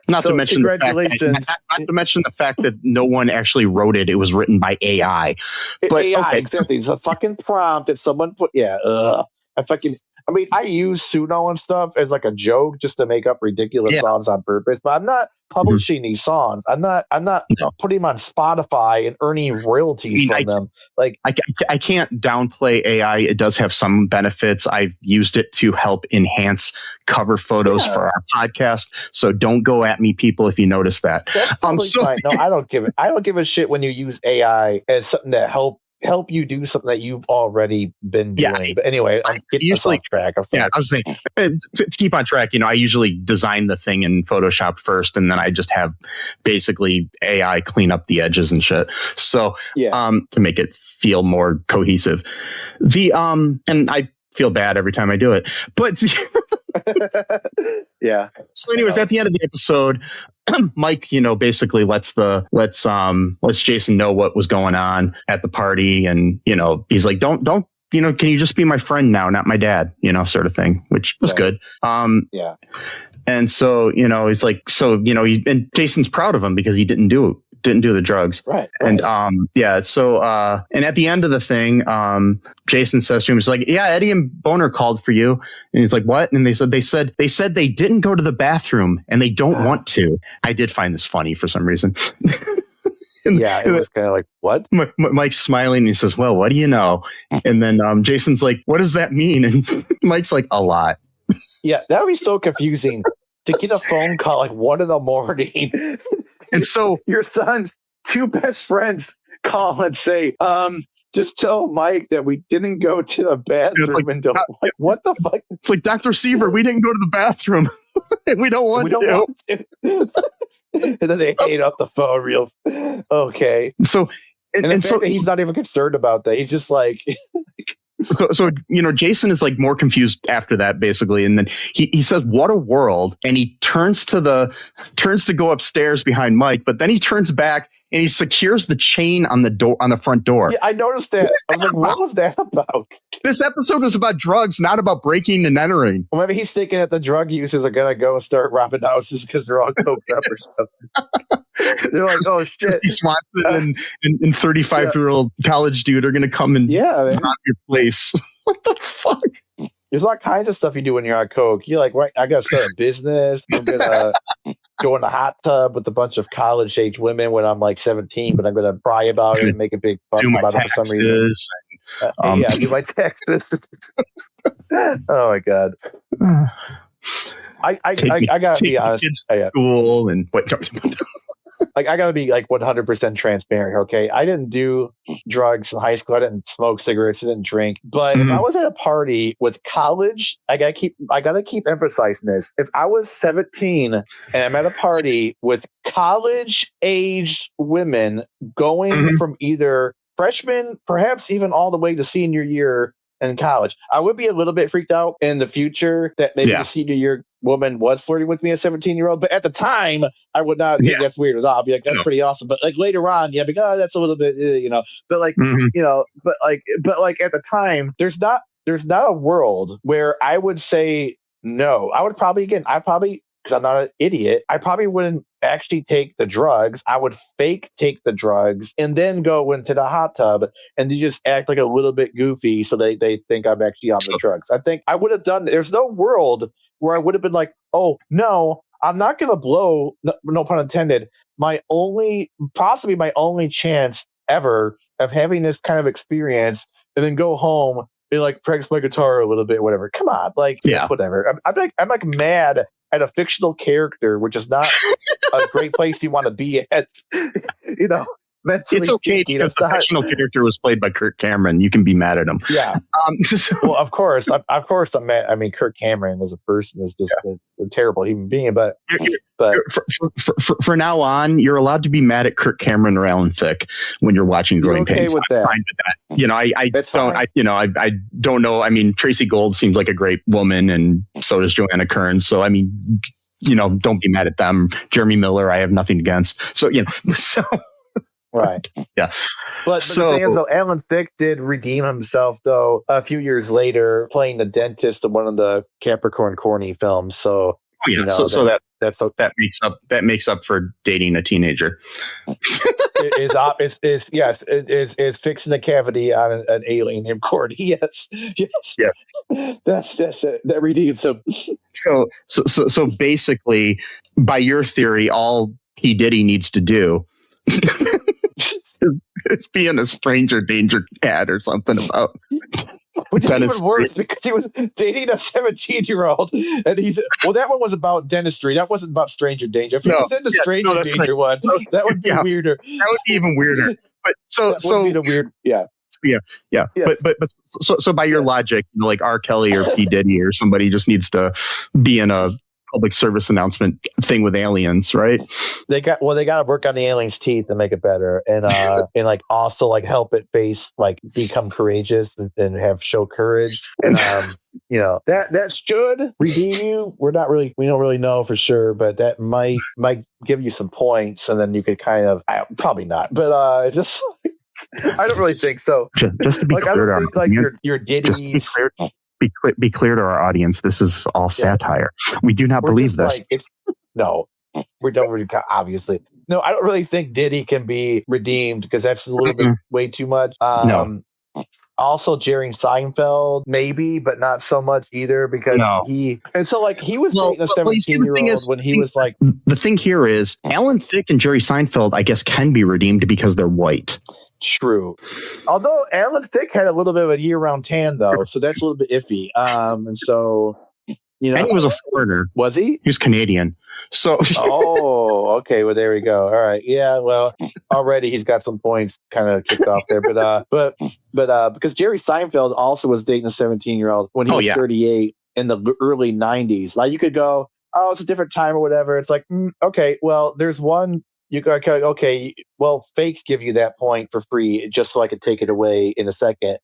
Not to mention congratulations. Not to mention the fact that no one actually wrote it. It was written by AI. But AI, okay, exactly. It's a fucking prompt that someone put. I mean, I use Suno and stuff as like a joke just to make up ridiculous songs on purpose, but I'm not publishing these songs. I'm not putting them on Spotify and earning royalties from them. Like I can't downplay AI. It does have some benefits. I've used it to help enhance cover photos for our podcast. So don't go at me, people, if you notice that. That's totally fine. No, I don't give a shit when you use AI as something that help you do something that you've already been doing. But anyway, I'm getting off track. I was saying to keep on track, I usually design the thing in Photoshop first, and then I just have basically AI clean up the edges and shit. So to make it feel more cohesive. And I feel bad every time I do it. But yeah. So anyways, at the end of the episode, Mike, basically lets Jason know what was going on at the party. And, he's like, don't, can you just be my friend now, not my dad, sort of thing, which was good. Yeah. And so, he's like, and Jason's proud of him because he didn't do the drugs. Right. And and at the end of the thing, Jason says to him, he's like, yeah, Eddie and Boner called for you. And he's like, what? And they said they didn't go to the bathroom and they don't want to. I did find this funny for some reason. It was kind of like, what? Mike's smiling and he says, well, what do you know? And then Jason's like, what does that mean? And Mike's like, a lot. Yeah, that would be so confusing to get a phone call like 1 a.m. And so your son's 2 best friends call and say, just tell Mike that we didn't go to the bathroom and don't like, what the fuck? It's like, Dr. Seaver, we didn't go to the bathroom. We don't want to. And then they hang up the phone real. Okay. So, and so he's not even concerned about that. He's just like, So Jason is like more confused after that, basically, and then he says, "What a world!" And he turns to go upstairs behind Mike, but then he turns back and he secures the chain on the front door. Yeah, I noticed that. I was like, "What was that about?" This episode was about drugs, not about breaking and entering. Well, maybe he's thinking that the drug users are gonna go and start robbing houses because they're all coked up or something. They're like, "Oh shit!" Swanson and 35-year-old college dude are gonna come and rob your place. What the fuck? There's all kinds of stuff you do when you're on coke. You're like, right, I gotta start a business. I'm gonna go in the hot tub with a bunch of college age women when I'm like 17, but I'm gonna cry about it and make a big fuss about it for some reason. Do my taxes. Oh my god. I gotta be honest. Kids to school and what? Like, I gotta be like 100% transparent. Okay, I didn't do drugs in high school. I didn't smoke cigarettes. I didn't drink. But if I was at a party with college, I gotta keep emphasizing this. If I was 17 and I'm at a party with college-aged women going from either freshman, perhaps even all the way to senior year in college, I would be a little bit freaked out in the future that maybe the senior year woman was flirting with me, a 17-year-old. But at the time, I would not think that's weird at all. I'd be like, that's pretty awesome. But like later on, I'd be like, oh, that's a little bit, But like, but like at the time, there's not a world where I would say no. I would probably, because I'm not an idiot, I probably wouldn't actually take the drugs. I would fake take the drugs and then go into the hot tub and they just act like a little bit goofy so they think I'm actually on the drugs. I think I would have done, there's no world where I would have been like, oh, no, I'm not going to blow, no pun intended, possibly my only chance ever of having this kind of experience and then go home and like practice my guitar a little bit, whatever. Come on, whatever. I'm like mad at a fictional character, which is not a great place you want to be at, mentally It's okay speaking, because the fictional character was played by Kirk Cameron. You can be mad at him. Yeah. Well, of course, I'm mad. I mean, Kirk Cameron as a person is just a terrible human being. But for now on, you're allowed to be mad at Kirk Cameron or Alan Thicke when you're watching Growing Pains. With that? Fine with that. You know, I don't know. I mean, Tracey Gold seems like a great woman, and so does Joanna Kerns. So I mean, you know, don't be mad at them. Jeremy Miller, I have nothing against. So you know, so. Right. Yeah. But the thing is, though, Alan Thicke did redeem himself, though, a few years later, playing the dentist in one of the Capricorn Corny films. So, you know, that makes up for dating a teenager. is fixing the cavity on an alien named Corny. Yes. That's it. That redeems him. So basically, by your theory, all P. Diddy needs to do. It's being a stranger danger cat or something about. Which is even worse because he was dating a 17-year-old, and that one was about dentistry. That wasn't about stranger danger. If he was in the stranger danger one, that would be weirder. That would be even weirder. But so be the weird, yeah. Yes. But by your logic, you know, like R. Kelly or P. Diddy or somebody just needs to be in a public service announcement thing with aliens, right? They got to work on the aliens' teeth and make it better, and and like also like help it become courageous and show courage, and you know that should redeem you. We don't really know for sure, but that might give you some points, and then you could kind of probably not, but it's just. I don't really think so. Just to be clear, your Diddy's. Be clear to our audience. This is all satire. We do not believe this. No, we don't really. Obviously, no. I don't really think Diddy can be redeemed because that's a little bit way too much. No. Also, Jerry Seinfeld, maybe, but not so much either because he was dating a 17-year-old when he was like. The thing here is Alan Thicke and Jerry Seinfeld, I guess, can be redeemed because they're white. True. Although Alan Thicke had a little bit of a year-round tan, though, so that's a little bit iffy. And so, you know, and he was a foreigner. Was he? He was Canadian. So. Oh, okay. Well, there we go. All right. Yeah. Well, already he's got some points kind of kicked off there, but because Jerry Seinfeld also was dating a 17-year-old when he was 38 in the early 90s. Like you could go, oh, it's a different time or whatever. It's like, okay, well, there's one. You go, okay, well, fake give you that point for free just so I could take it away in a second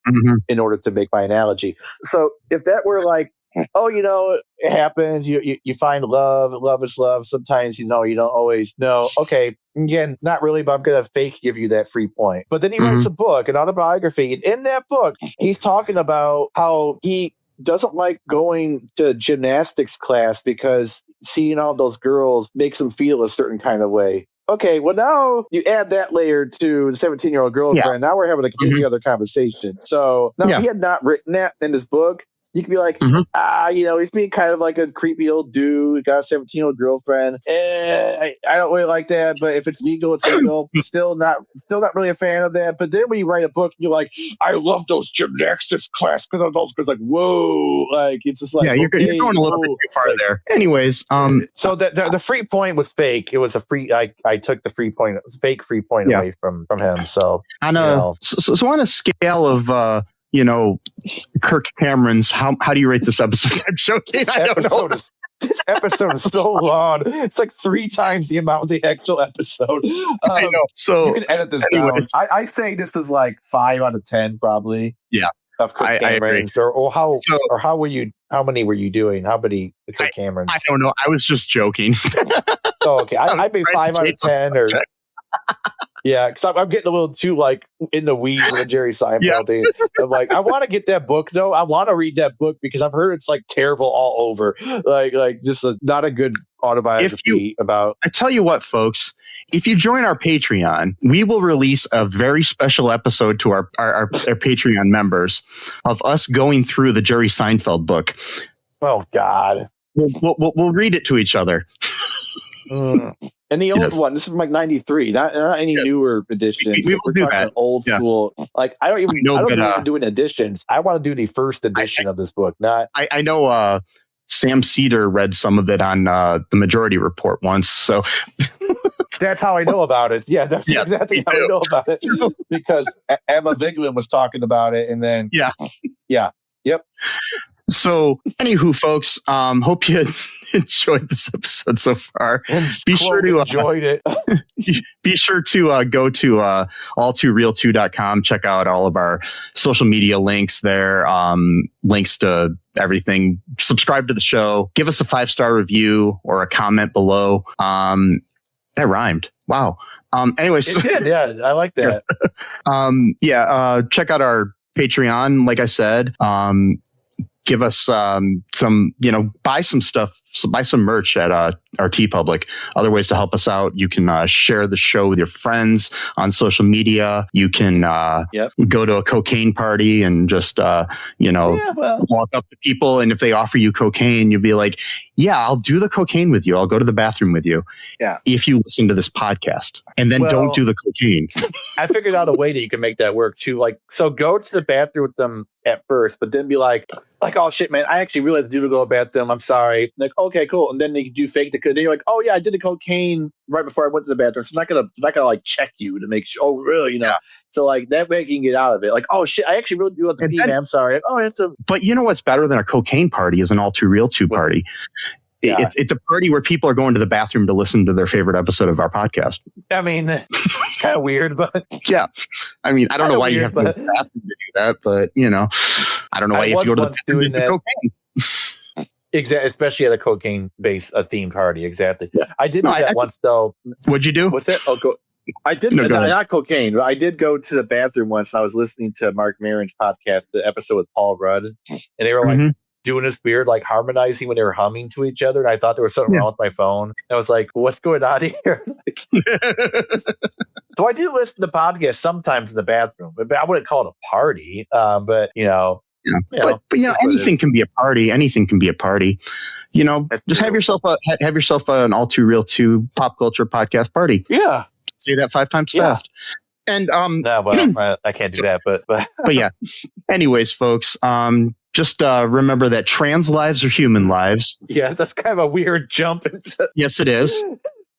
in order to make my analogy. So if that were like, oh, you know, it happens, you find love is love. Sometimes, you know, you don't always know. Okay, again, not really, but I'm going to fake give you that free point. But then he writes a book, an autobiography. And in that book, he's talking about how he doesn't like going to gymnastics class because seeing all those girls makes him feel a certain kind of way. Okay, well, now you add that layer to the 17-year-old girlfriend. Yeah. Now we're having a completely other conversation. So now he had not written that in his book. You could be like, you know, he's being kind of like a creepy old dude, got a 17-year-old girlfriend. I don't really like that, but if it's legal, it's legal. Still not really a fan of that. But then when you write a book, you're like, I love those gymnastics class because of those. Because like, whoa, like it's just like, you're going a little bit too far there. Anyways, so the free point was fake. It was a free. I took the free point. It was fake free point away from him. So on a scale of. You know, Kirk Cameron's. How do you rate this episode? I'm joking. This episode is so long. It's like 3 times the amount of the actual episode. I know. So you can edit this down. I say this is like 5 out of 10, probably. Yeah, of Kirk Cameron's. Or how were you? How many were you doing? How many Kirk Cameron's? I don't know. I was just joking. Oh, okay. I made 5 out of 10 or. Yeah, because I'm getting a little too like in the weeds with the Jerry Seinfeld thing. I'm like, I want to get that book though. I want to read that book because I've heard it's like terrible all over. Like just not a good autobiography about. I tell you what, folks. If you join our Patreon, we will release a very special episode to our Patreon members of us going through the Jerry Seinfeld book. Oh God, we'll read it to each other. And the old one, this is from like 93, not any newer editions. We will do that. Old school. Like I don't even do editions. I want to do the first edition of this book. Not. I know. Sam Cedar read some of it on the Majority Report once. So that's how I know about it. Yeah, that's exactly how I know about it. Because Emma Vigeland was talking about it, and then yep. So, anywho, folks, hope you enjoyed this episode so far. Be sure to enjoyed it. Be sure to go to all2real2.com. Check out all of our social media links there. Links to everything. Subscribe to the show. Give us a 5-star review or a comment below. That rhymed. Wow. Anyways, it did. Yeah, I like that. Check out our Patreon. Like I said, give us some, buy some stuff, buy some merch at our TeePublic. Other ways to help us out. You can share the show with your friends on social media. You can go to a cocaine party and just, walk up to people. And if they offer you cocaine, you'll be like, yeah, I'll do the cocaine with you. I'll go to the bathroom with you. Yeah. If you listen to this podcast, and then don't do the cocaine. I figured out a way that you can make that work too. Like, so go to the bathroom with them at first, but then be like, oh shit, man, I actually really have to do to go to the bathroom. I'm sorry. Like, okay, cool. And then they do fake the. Then you're like, oh yeah, I did the cocaine right before I went to the bathroom. So I'm not gonna like check you to make sure. Oh really? You know. Yeah. So like that way you can get out of it. Like, oh shit, I actually really do have to pee, man. I'm sorry. Like, oh, it's a. But you know what's better than a cocaine party is an all too real 2 party. Yeah. It's a party where people are going to the bathroom to listen to their favorite episode of our podcast. I mean, it's kind of weird, but yeah. I mean, I don't know why you have to go to the bathroom to do that, but I don't know why if you go to the bathroom to do cocaine. Exactly, especially at a cocaine-based themed party. Exactly. Yeah. I did that once, though. What'd you do? What's that? I did not cocaine, but I did go to the bathroom once. I was listening to Mark Maron's podcast, the episode with Paul Rudd, and they were like doing this weird like harmonizing when they were humming to each other, and I thought there was something wrong with my phone. And I was like, "What's going on here?" So I do listen to podcasts sometimes in the bathroom, but I wouldn't call it a party. But but anything can be a party. Anything can be a party. Just have yourself an all too real 2 pop culture podcast party. Yeah. Say that 5 times fast. And I can't do that, but yeah. Anyways, folks, just remember that trans lives are human lives. Yeah, that's kind of a weird jump into. Yes, it is.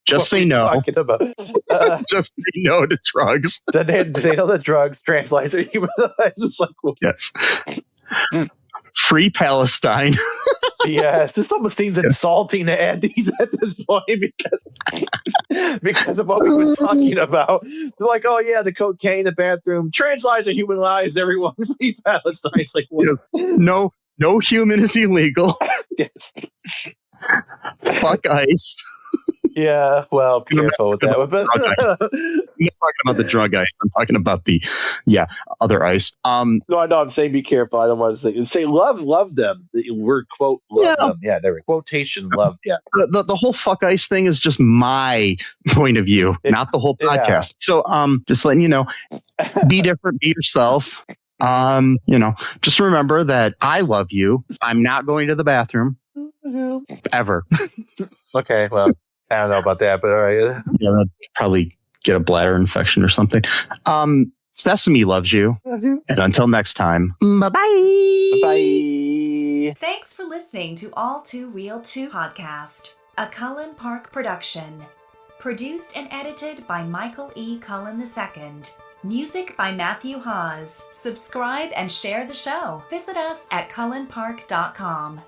Just say no. Just say no to drugs. Say no to drugs. Trans lives are human lives. It's like, yes. Free Palestine. Yes, this almost seems insulting to add these at this point because of what we've been talking about. They're like, oh yeah, the cocaine, the bathroom, trans lives are human lives. Everyone, free Palestine. It's like, yes. No human is illegal. Yes. Fuck ICE. Yeah, well, careful with that. I'm not talking about the drug ice. I'm talking about the other ice. No, I'm saying be careful. I don't want to say love them. We're quote love them. Yeah, there we go. Quotation love. Yeah. The whole fuck ice thing is just my point of view, not the whole podcast. Yeah. So just letting you know, be different, be yourself. Just remember that I love you. I'm not going to the bathroom ever. Okay, well. I don't know about that, but all right. Yeah, that'd probably get a bladder infection or something. Sesame loves you. Love you. And until next time, bye-bye. Bye. Thanks for listening to All Too Real 2 podcast, a Cullen Park production. Produced and edited by Michael E. Cullen II. Music by Matthew Hawes. Subscribe and share the show. Visit us at cullenpark.com.